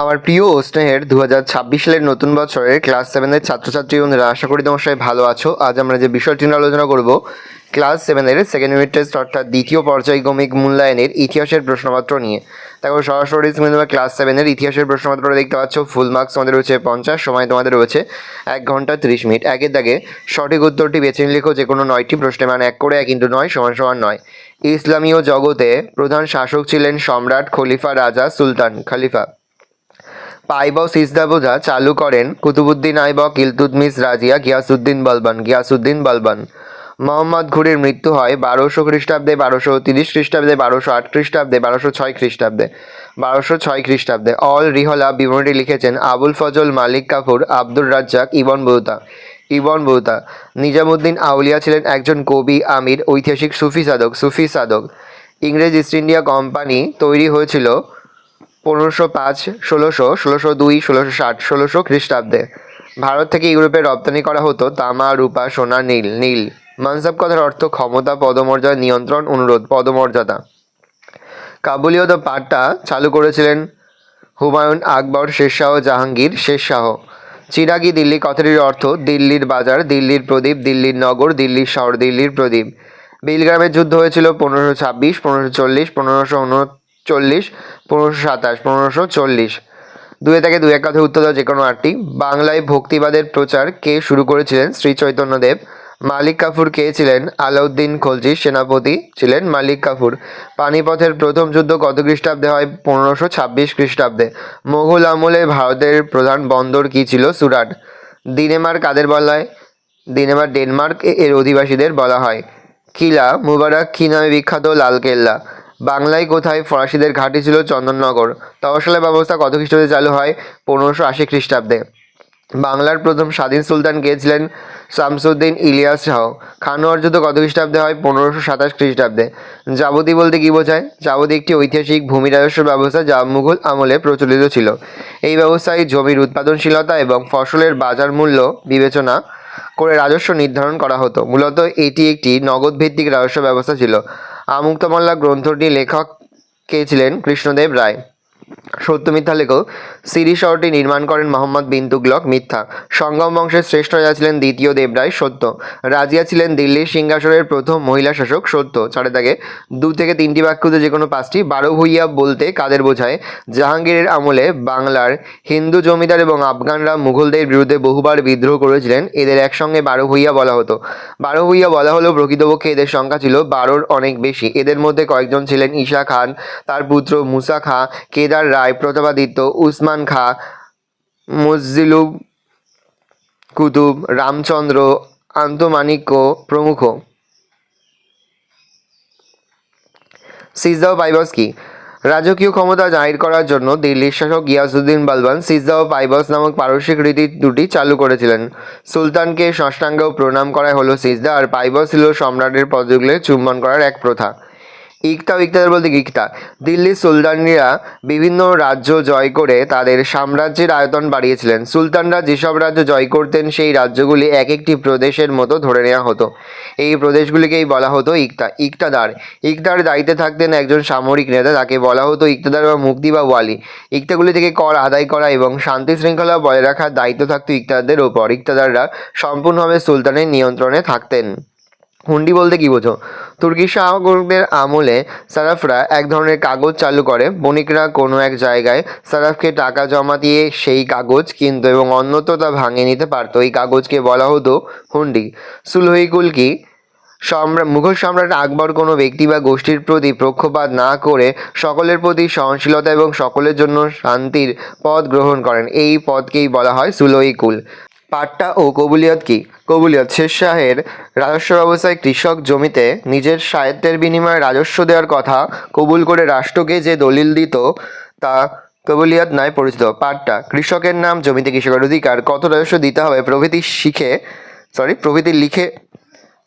আমার প্রিয় ও স্নেহের 2026 সালের নতুন বছরের ক্লাস 7-এর ছাত্রছাত্রী বন্ধুরা, আশা করি তোমার সবাই ভালো আছো। আজ আমরা যে বিষয়টি নিয়ে আলোচনা করব, ক্লাস 7-এর সেকেন্ড ইউনিট টেস্ট অর্থাৎ দ্বিতীয় পর্যায়ক্রমিক মূল্যায়নের ইতিহাসের প্রশ্নপত্র নিয়ে। দেখো, সরাসরি তুমি তোমার ক্লাস 7-এর ইতিহাসের প্রশ্নপত্রটা দেখতে পাচ্ছ। ফুল মার্কস তোমাদের রয়েছে 50, সময় তোমাদের রয়েছে 1 ঘন্টা 30 মিনিট। একের দাগে সঠিক উত্তরটি বেছে নিয়ে লিখো যে কোনো 9টি প্রশ্নে, মানে 1 করে 1 × 9 = 9। ইসলামীয় জগতে প্রধান শাসক ছিলেন সম্রাট, খলিফা, রাজা, সুলতান, খলিফা। পাইবক সিজদা বোঝা চালু করেন কুতুবুদ্দিন আইবক, ইলতুৎমিশ, রাজিয়া, গিয়াসউদ্দিন বালবান। মোহাম্মদ ঘুরির মৃত্যু হয় 1200 খ্রিস্টাব্দে, 1230 খ্রিস্টাব্দে, 1208 খ্রিস্টাব্দে, 1206 খ্রিস্টাব্দে। অল রিহলা বিবরণটি লিখেছেন আবুল ফজল, মালিক কাফুর, আব্দুর রাজ্জাক, ইবন বৌতা। নিজামুদ্দিন আউলিয়া ছিলেন একজন কবি, আমির, ঐতিহাসিক, সুফি সাধক। ইংরেজ ইস্ট ইন্ডিয়া কোম্পানি তৈরি হয়েছিল 1505, 1600, 1602, 1660, 1600 খ্রিস্টাব্দে। ভারত থেকে ইউরোপে রপ্তানি করা হতো তামা, রূপা, সোনা, নীল। মানসাব কথার অর্থ ক্ষমতা, পদমর্যাদা, নিয়ন্ত্রণ, অনুরোধ, পদমর্যাদা। কাবুলিয়ত পাঠটা চালু করেছিলেন হুমায়ুন, আকবর, শেরশাহ, জাহাঙ্গীর, শেরশাহ। চিরাগি দিল্লি কথাটির অর্থ দিল্লির বাজার, দিল্লির প্রদীপ, দিল্লির নগর, দিল্লির শহর, দিল্লির প্রদীপ। বিলগ্রামের যুদ্ধ হয়েছিল 1526, 1540, 1539, 1527, 1540। দুয়ে থেকে দুই এক কথায় উত্তর দাও যে কোনো 8টি। বাংলায় ভক্তিবাদের প্রচার কে শুরু করেছিলেন? শ্রী চৈতন্যদেব। মালিক কাফুর কে ছিলেন? আলাউদ্দিন খলজির সেনাপতি ছিলেন মালিক কাফুর। পানিপথের প্রথম যুদ্ধ কত খ্রিস্টাব্দে হয়? 1526 খ্রিস্টাব্দে। মোগল আমলে ভারতের প্রধান বন্দর কি ছিল? সুরাট। দিনেমার কাদের বলা হয়? দিনেমার ডেনমার্ক এর অধিবাসীদের বলা হয়। কিলা মুবারক কি নামে বিখ্যাত? লালকেল্লা। বাংলায় কোথায় ফরাসিদের ঘাঁটি ছিল? চন্দননগর। তহশিলের ব্যবস্থা কত খ্রিস্টাব্দে চালু হয়? 1580 খ্রিস্টাব্দে। বাংলার প্রথম স্বাধীন সুলতান কে ছিলেন? শামসুদ্দিন ইলিয়াস শাহ। খানোয়ার যুদ্ধ কত খ্রিস্টাব্দে হয়? 1527 খ্রিস্টাব্দে। জাবতি বলতে কি বোঝায়? জাবতি একটি ঐতিহাসিক ভূমি রাজস্ব ব্যবস্থা যা মুঘল আমলে প্রচলিত ছিল। এই ব্যবস্থায় জমির উৎপাদনশীলতা এবং ফসলের বাজার মূল্য বিবেচনা করে রাজস্ব নির্ধারণ করা হতো। মূলত এটি একটি নগদ ভিত্তিক রাজস্ব ব্যবস্থা ছিল। আমুক্তমাল্যা গ্রন্থটির লেখক কে ছিলেন? কৃষ্ণদেব রায়। সত্য মিথ্যা লেখো। সিরি শহরটি নির্মাণ করেন মোহাম্মদ বিন তুগলক। মিথ্যা। সঙ্গম বংশের শ্রেষ্ঠ রাজা ছিলেন দ্বিতীয় দেবরায়। সত্য। রাজিয়া ছিলেন দিল্লির সিংহাসনের প্রথম মহিলা শাসক। সত্য। 4 দাগে 2 থেকে 3টি বাক্যতে যে কোনো 5টি। 12 ভূঁইয়া বলতে কাদের বোঝায়? জাহাঙ্গীরের আমলে বাংলার হিন্দু জমিদার এবং আফগানরা মুঘলদের বিরুদ্ধে বহুবার বিদ্রোহ করেছিলেন। এদের একসঙ্গে 12 ভূঁইয়া বলা হতো। 12 ভূঁইয়া বলা হলেও প্রকৃতপক্ষে এদের সংখ্যা ছিল 12-র অনেক বেশি। এদের মধ্যে কয়েকজন ছিলেন ঈশা খান, তার পুত্র মুসা খাঁ, কেদার রায়, প্রতাপাদিত্য, উসমান খাঁ, মুজ্জিলুব কুতুব, রামচন্দ্র, আন্তমানিক্য প্রমুখ। সিজদা ও পাইবস কি? রাজকীয় ক্ষমতা জাহির করার জন্য দিল্লির শাসক গিয়াসউদ্দিন বালবান সিজদা ও পাইবস নামক পারস্যিক রীতি দুটি চালু করেছিলেন। সুলতানকে সাষ্টাঙ্গ প্রণাম করা হলো সিজদা, আর পাইবস ছিল সম্রাটের পদযুগলে চুম্বন করার এক প্রথা। ইকতা ও ইকতাদার বলতে ইকতা। দিল্লির সুলতানরা বিভিন্ন রাজ্য জয় করে তাদের সাম্রাজ্যের আয়তন বাড়িয়েছিলেন। সুলতানরা যেসব রাজ্য জয় করতেন সেই রাজ্যগুলি এক একটি প্রদেশের মতো ধরে নেওয়া হতো। এই প্রদেশগুলিকেই বলা হতো ইকতা। ইকতাদার। ইকতার দায়িত্বে থাকতেন একজন সামরিক নেতা, তাকে বলা হতো ইকতাদার বা মুফতি বা ওয়ালি। ইকতাগুলি থেকে কর আদায় করা এবং শান্তি শৃঙ্খলা বজায় রাখার দায়িত্ব থাকতো ইকতাদারদের ওপর। ইকতাদাররা সম্পূর্ণভাবে সুলতানের নিয়ন্ত্রণে থাকতেন। হুন্ডি বলতে কি বোঝো? তুর্কি শাসকদের আমলে সারাফরা এক ধরনের কাগজ চালু করে। বণিকরা কোনো এক জায়গায় সারাফকে টাকা জমা দিয়ে সেই কাগজ কিনত এবং অন্যত্র তা ভাঙিয়ে নিতে পারত। এই কাগজকে বলা হতো হুন্ডি। সুলহইকুল কি? মুঘল সম্রাট আকবর কোনো ব্যক্তি বা গোষ্ঠীর প্রতি পক্ষপাত না করে সকলের প্রতি সহনশীলতা এবং সকলের জন্য শান্তির পথ গ্রহণ করেন। এই পথকেই বলা হয় সুলহইকুল। পাট্টা ও কবুলিয়ত কি? কবুলিয়ত শের শাহের রাজস্ব ব্যবস্থায় কৃষক জমিতে নিজের স্বায়ত্তের বিনিময়ে রাজস্ব দেওয়ার কথা কবুল করে রাষ্ট্রকে যে দলিল দিত তা কবুলিয়ত নামে পরিচিত। পাট্টা কৃষকের নাম, জমিতে কৃষকের অধিকার, কত রাজস্ব দিতে হবে প্রভৃতি লিখে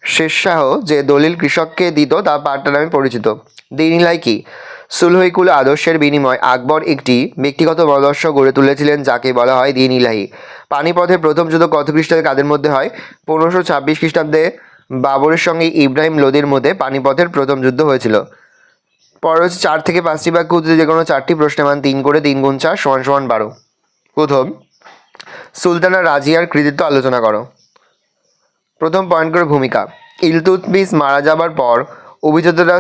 শেরশাহ যে দলিল কৃষককে দিত তা পাট্টা নামে পরিচিত। দিনিলাই কি? সুলহইকুল আদর্শের বিনিময়ে আকবর একটি ব্যক্তিগত মতাদর্শ গড়ে তুলেছিলেন যাকে বলা হয় দিন ইলাহি। পানিপথের প্রথম যুদ্ধ কত খ্রিস্টাব্দে কাদের মধ্যে হয়? 1526 খ্রিস্টাব্দে বাবরের সঙ্গে ইব্রাহিম লোদির মধ্যে পানিপথের প্রথম যুদ্ধ হয়েছিল। পরে হচ্ছে 4 থেকে 5টি বাক্য উত্তরে যে কোনো 4টি প্রশ্নের মান 3 করে 3 গুণ 4 সমান সমান 12। প্রথম, সুলতানা রাজিয়ার কৃতিত্ব আলোচনা করো। প্রথম পয়েন্ট করে ভূমিকা। ইলতুৎমিশ মারা যাবার পর অভিজাতরা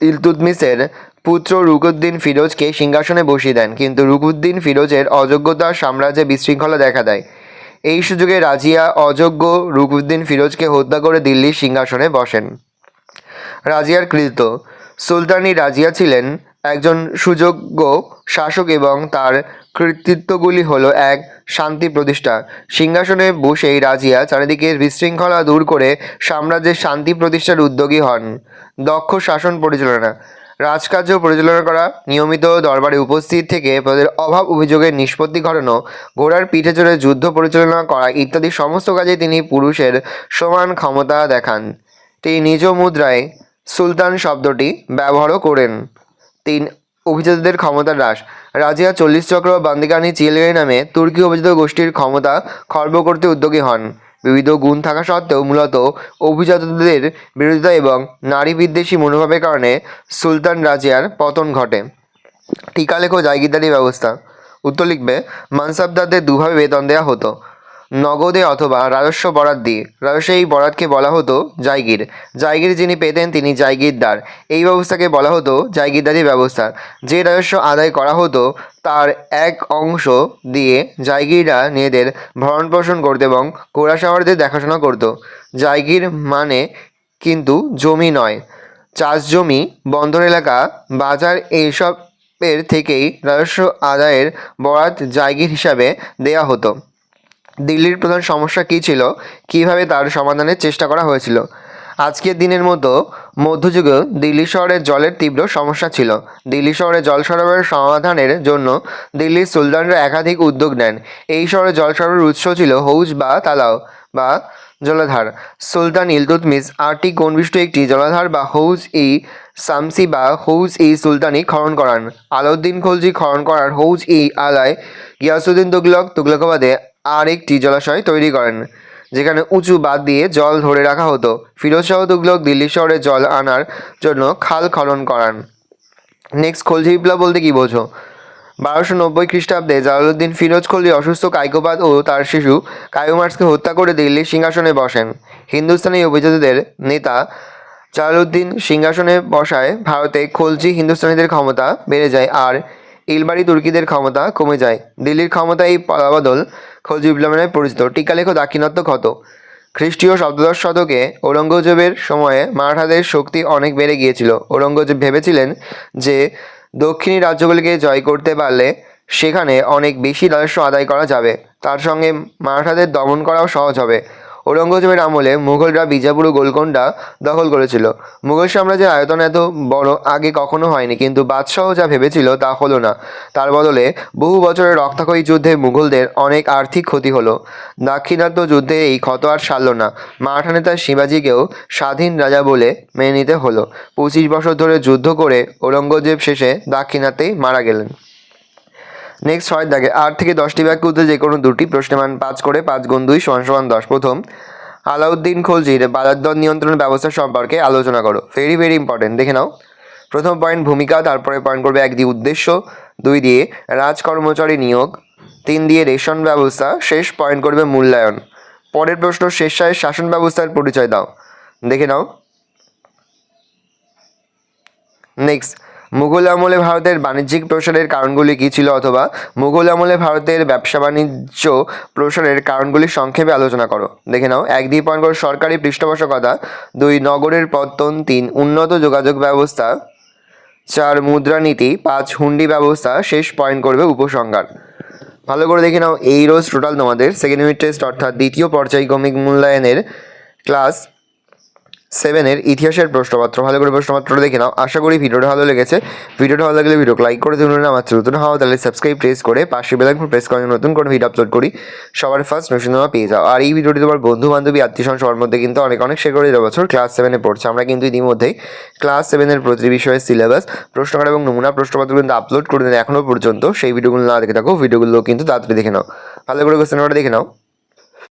ইলতুৎমিশের পুত্র রুকুদ্দিন ফিরোজকে সিংহাসনে বসিয়ে দেন, কিন্তু রুকুদ্দিন ফিরোজের অযোগ্যতা সাম্রাজ্যে বিশৃঙ্খলা দেখা দেয়। এই সুযোগে রাজিয়া অযোগ্য রুকুদ্দিন ফিরোজকে হত্যা করে দিল্লির সিংহাসনে বসেন। রাজিয়ার কৃতিত্ব। সুলতানি রাজিয়া ছিলেন একজন সুযোগ্য শাসক এবং তার কৃতিত্বগুলি হলো: 1. শান্তি প্রতিষ্ঠা। সিংহাসনে বসেই রাজিয়া চারিদিকের বিশৃঙ্খলা দূর করে সাম্রাজ্যের শান্তি প্রতিষ্ঠার উদ্যোগী হন। দক্ষ শাসন পরিচালনা। রাজকার্য পরিচালনা করা, নিয়মিত দরবারে উপস্থিত থেকে প্রদের অভাব অভিযোগের নিষ্পত্তি ঘটানো, ঘোড়ার পিঠে চড়ে যুদ্ধ পরিচালনা করা ইত্যাদি সমস্ত কাজে তিনি পুরুষের সমান ক্ষমতা দেখান। তিনি নিজ মুদ্রায় সুলতান শব্দটি ব্যবহারও করেন। 3. অভিজাতদের ক্ষমতা হ্রাস। রাজিয়া 40 চক্র বান্দিগানি চিলগানি নামে তুর্কি অভিজাত গোষ্ঠীর ক্ষমতা খর্ব করতে উদ্যোগী হন। বিবিধ গুণ থাকা সত্ত্বেও মূলত অভিজাতদের বিরোধিতা এবং নারী বিদ্বেষী মনোভাবের কারণে সুলতান রাজিয়ার পতন ঘটে। টিকা লেখো জায়গিরদারি ব্যবস্থা। উত্তর লিখবে, মানসাবদারদের দুভাবে বেতন দেওয়া হতো: নগদে অথবা রাজস্ব বরাত দিয়ে। রাজস্ব এই বরাতকে বলা হতো জায়গির। জায়গির যিনি পেতেন তিনি জায়গিরদার। এই ব্যবস্থাকে বলা হতো জায়গিরদারি ব্যবস্থা। যে রাজস্ব আদায় করা হতো তার এক অংশ দিয়ে জায়গিররা নিজেদের ভরণ পোষণ করত এবং কোরাসাওয়ারদের দেখাশোনা করত। জায়গির মানে কিন্তু জমি নয়। চাষ জমি, বন্দর এলাকা, বাজার এইসবের থেকেই রাজস্ব আদায়ের বরাত জায়গির হিসাবে দেয়া হতো। দিল্লির প্রধান সমস্যা কী ছিল, কীভাবে তার সমাধানের চেষ্টা করা হয়েছিল? আজকের দিনের মতো মধ্যযুগেও দিল্লি শহরে জলের তীব্র সমস্যা ছিল। দিল্লি শহরে জল সরবরাহের সমাধানের জন্য দিল্লির সুলতানরা একাধিক উদ্যোগ নেন। এই শহরে জল সরবরাহের উৎস ছিল হৌজ বা তালাও বা জলাধার। সুলতান ইলতুৎমিশ 8টি কোণবিষ্ট একটি জলাধার বা হৌজ-ই শামসি বা হৌজ-ই সুলতানি খনন করান। আলাউদ্দিন খলজি খনন করার হৌজ-ই আলায় গিয়াসউদ্দিন তুগলকাবাদে আর একটি জলাশয় তৈরি করেন, যেখানে উঁচু বাঁধ দিয়ে জল ধরে রাখা হতো। ফিরোজ শাহ তুগলক দিল্লি শহরে জল আনার জন্য খাল খনন করান। নেক্সট, খলজি বিপ্লব বলতে কী বোঝো? 1290 খ্রিস্টাব্দে জালালউদ্দিন ফিরোজ খলজি অসুস্থ কায়কোবাদ ও তার শিশু কায়ুমার্সকে হত্যা করে দিল্লির সিংহাসনে বসেন। হিন্দুস্তানি অভিজাতদের নেতা জালালউদ্দিন সিংহাসনে বসায় ভারতে খলজি হিন্দুস্তানিদের ক্ষমতা বেড়ে যায় আর ইলবাড়ি তুর্কিদের ক্ষমতা কমে যায়। দিল্লির ক্ষমতা এই পালাবদল খলজি বিপ্লব নামে পরিচিত। টিকা লেখো দাক্ষিণাত্য ক্ষত। খ্রিস্টীয় সপ্তদশ শতকে ঔরঙ্গজেবের সময়ে মারাঠাদের শক্তি অনেক বেড়ে গিয়েছিল। ঔরঙ্গজেব ভেবেছিলেন যে দক্ষিণী রাজ্যগুলিকে জয় করতে পারলে সেখানে অনেক বেশি রাজস্ব আদায় করা যাবে, তার সঙ্গে মারাঠাদের দমন করাও সহজ হবে। ঔরঙ্গজেবের আমলে মুঘলরা বিজাপুর ও গোলকোন্ডা দখল করেছিল। মুঘল সাম্রাজ্যের আয়তন এত বড় আগে কখনো হয়নি, কিন্তু বাদশাহ যা ভেবেছিল তা হলো না। তার বদলে বহু বছরের রক্তাক্ষয়ী যুদ্ধে মুঘলদের অনেক আর্থিক ক্ষতি হলো। দাক্ষিণাত্য যুদ্ধে এই ক্ষত আর সারল না। মারাঠা নেতা শিবাজিকেও স্বাধীন রাজা বলে মেনে নিতে হলো। 25 বছর ধরে যুদ্ধ করে ঔরঙ্গজেব শেষে দাক্ষিণাত্যেই মারা গেলেন। নেক্সট 6 দাগে 8 থেকে 10টি বাক্য উত্তরে যে কোনো দুটি প্রশ্নের মান 5 করে 5 গুণ 2 সমান সমান 10। প্রথম, আলাউদ্দিন খলজির বাজারদর নিয়ন্ত্রণ ব্যবস্থা সম্পর্কে আলোচনা করো। ভেরি ভেরি ইম্পর্টেন্ট, দেখে নাও। প্রথম পয়েন্ট ভূমিকা, তারপরে পয়েন্ট করবে 1 দিয়ে উদ্দেশ্য, 2 দিয়ে রাজকর্মচারী নিয়োগ, 3 দিয়ে রেশন ব্যবস্থা, শেষ পয়েন্ট করবে মূল্যায়ন। পরের প্রশ্ন, শেরশাহের শাসন ব্যবস্থার পরিচয় দাও। দেখে নাও। নেক্সট, মুঘল আমলে ভারতের বাণিজ্যিক প্রসারের কারণগুলি কী ছিল, অথবা মুঘল আমলে ভারতের ব্যবসা বাণিজ্য প্রসারের কারণগুলি সংক্ষেপে আলোচনা করো। দেখে নাও। 1 দিয়ে পয়েন্ট করো সরকারি পৃষ্ঠপোষকতা, 2 নগরের পত্তন, 3 উন্নত যোগাযোগ ব্যবস্থা, 4 মুদ্রানীতি, 5 হুন্ডি ব্যবস্থা, শেষ পয়েন্ট করবে উপসংহার। ভালো করে দেখে নাও। এই রোজ টোটাল তোমাদের সেকেন্ড ইউনিট টেস্ট অর্থাৎ দ্বিতীয় পর্যায়ক্রমিক মূল্যায়নের ক্লাস 7-এর ইতিহাসের প্রশ্নপত্র। ভালো করে প্রশ্নপত্রটা দেখে নাও। আশা করি ভিডিওটা ভালো লেগেছে। ভিডিওটা ভালো লাগলে ভিডিও লাইক করে দিন। আমার নতুন হওয়া তাহলে সাবস্ক্রাইব প্রেস করে পাশে বেল আইকন প্রেস করে নতুন করে ভিডিও আপলোড করি সবার ফার্স্ট নোটিফিকেশন পেয়ে যাও। আর এই ভিডিওটি তোমার বন্ধু বান্ধবী আত্মীয়স্বজন সবার মধ্যে কিন্তু অনেক শেয়ার করে দেওয়া। বছর ক্লাস 7-এ পড়ছে। আমরা কিন্তু ইতিমধ্যেই ক্লাস 7-এর প্রতি বিষয়ের সিলেবাস, প্রশ্নকার এবং নমুনা প্রশ্নপত্র কিন্তু আপলোড করে দেন এখনও পর্যন্ত। সেই ভিডিওগুলো না দেখে থাকো, ভিডিওগুলো কিন্তু তাড়াতাড়ি দেখে নাও। ভালো করে কোশ্চেনটা দেখে নাও।